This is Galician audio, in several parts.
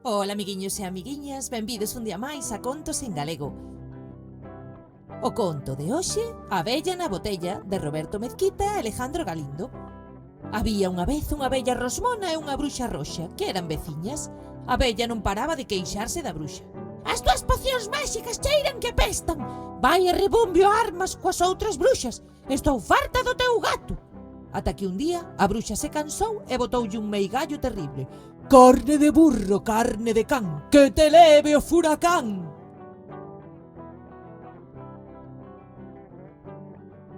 Ola, amiguiños e amiguiñas, benvidos un día máis a Contos en Galego. O conto de hoxe, A abella na botella, de Roberto Mezquita e Alejandro Galindo. Había unha vez unha abella rosmona e unha bruxa roxa, que eran veciñas. A abella non paraba de queixarse da bruxa. As túas pocións máxicas cheiran que apestan. Vai e rebumbio armas coas outras bruxas. Estou farta do teu gato. Ata que un día a bruxa se cansou e botoulle un meigallo terrible. Carne de burro, carne de can, que te leve o furacán.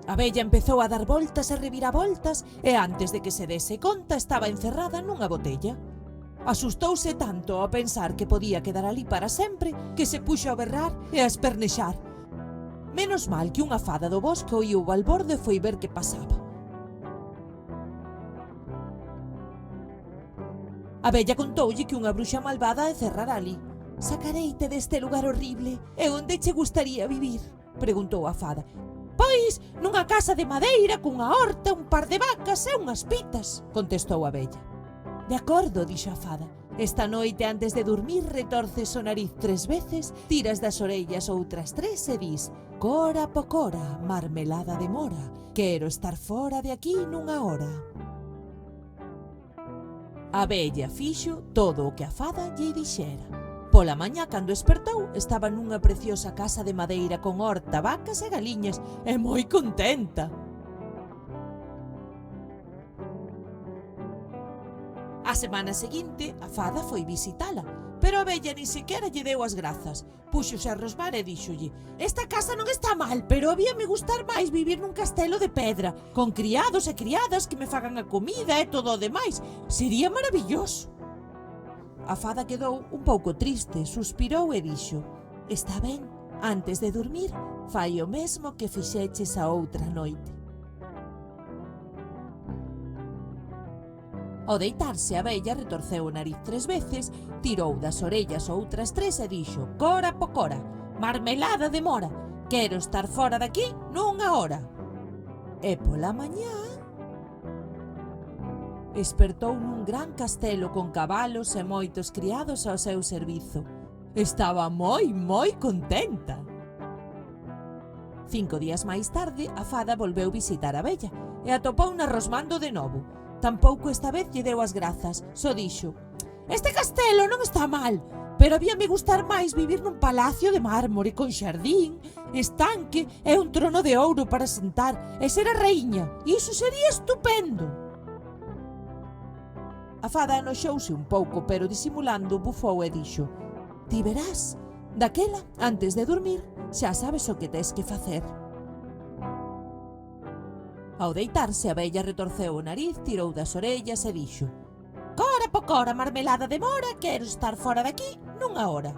A abella empezou a dar voltas e reviravoltas e antes de que se dese conta estaba encerrada nunha botella. Asustouse tanto ao pensar que podía quedar ali para sempre que se puxo a berrar e a espernexar. Menos mal que unha fada do bosque oíu o balborde e foi ver que pasaba. A abella contoulle que unha bruxa malvada a encerrara ali. Sacareite deste lugar horrible. E onde che gustaría vivir? Preguntou a fada. Pois, nunha casa de madeira, cunha horta, un par de vacas e unhas pitas, contestou a abella. De acordo, dixo a fada. Esta noite antes de dormir retorces o nariz 3 veces, tiras das orellas outras 3 e dis: Cora pocora, marmelada de mora, quero estar fora de aquí nunha hora. A abella fixo todo o que a fada lle dixera. Pola mañá, cando espertou, estaba nunha preciosa casa de madeira con horta, vacas e galiñas, e moi contenta. A semana seguinte, a fada foi visitala, pero a abella ni sequera lle deu as grazas. Púxose a rosmar e díxolle: Esta casa non está mal, pero habíame gustar máis vivir nun castelo de pedra, con criados e criadas que me fagan a comida e todo o demais. Sería maravilloso. A fada quedou un pouco triste, suspirou e dixo: Está ben, antes de dormir, fai o mesmo que fixeches a outra noite. Ao deitarse, a abella retorceu o nariz 3 veces, tirou das orellas outras 3 e dixo: Cora pocora, marmelada de mora, quero estar fora daqui nunha hora. E pola mañá espertou nun gran castelo con cabalos e moitos criados ao seu servizo. Estaba moi contenta. 5 días máis tarde, a fada volveu visitar a abella e atopouna rosmando de novo. Tampouco esta vez lle deu as grazas, só dixo: Este castelo non está mal, pero habíame gustar máis vivir nun palacio de mármore con xardín, estanque e un trono de ouro para sentar e ser a raíña. Iso sería estupendo. A fada enoxouse un pouco, pero disimulando bufou e dixo: Ti verás, daquela, antes de dormir, xa sabes o que tes que facer. Ao deitarse, a abella retorceu o nariz, tirou das orellas e dixo: Cora pocora, marmelada de mora, quero estar fora daqui nunha hora.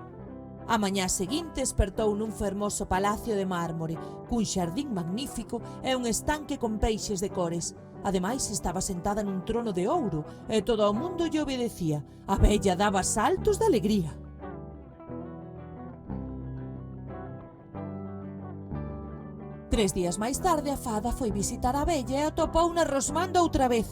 A mañá seguinte espertou nun fermoso palacio de mármore, cun xardín magnífico e un estanque con peixes de cores. Ademais, estaba sentada nun trono de ouro e todo o mundo lle obedecía. A abella daba saltos de alegría. Tres días máis tarde, a fada foi visitar a abella e atopouna rosmando outra vez.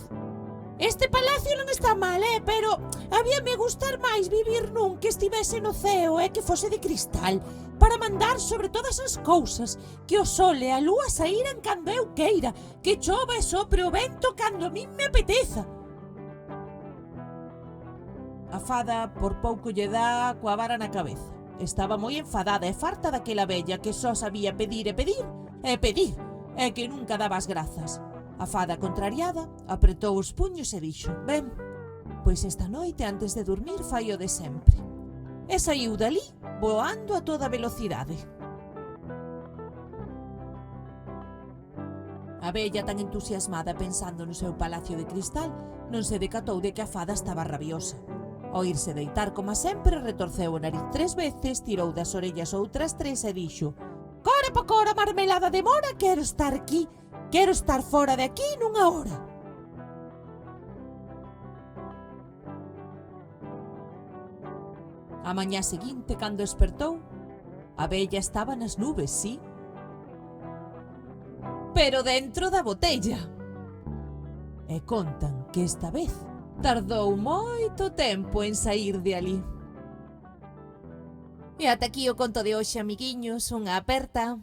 Este palacio non está mal, pero habíame gustar máis vivir nun que estivese no ceo e que fose de cristal, para mandar sobre todas as cousas, que o sol e a lúa saíran cando eu queira, que chova e sopre o vento cando a min me apeteza. A fada por pouco lle dá coa vara na cabeza. Estaba moi enfadada e farta daquela abella que só sabía pedir e pedir, e que nunca daba as grazas. A fada, contrariada, apretou os puños e dixo: Ben, pois esta noite antes de dormir fai o de sempre. E saiu dali voando a toda velocidade. A abella, tan entusiasmada pensando no seu palacio de cristal, non se decatou de que a fada estaba rabiosa. Ao irse deitar como sempre, retorceu o nariz 3 veces, tirou das orellas outras 3 e dixo: Cora pocora, marmelada de mora, quero estar aquí, quero estar fora de aquí nunha hora. A mañá seguinte, cando espertou, a abella estaba nas nubes, sí, pero dentro da botella. E contan que esta vez tardou moito tempo en saír de ali. E ata aquí o conto de hoxe, amiguiños, unha aperta.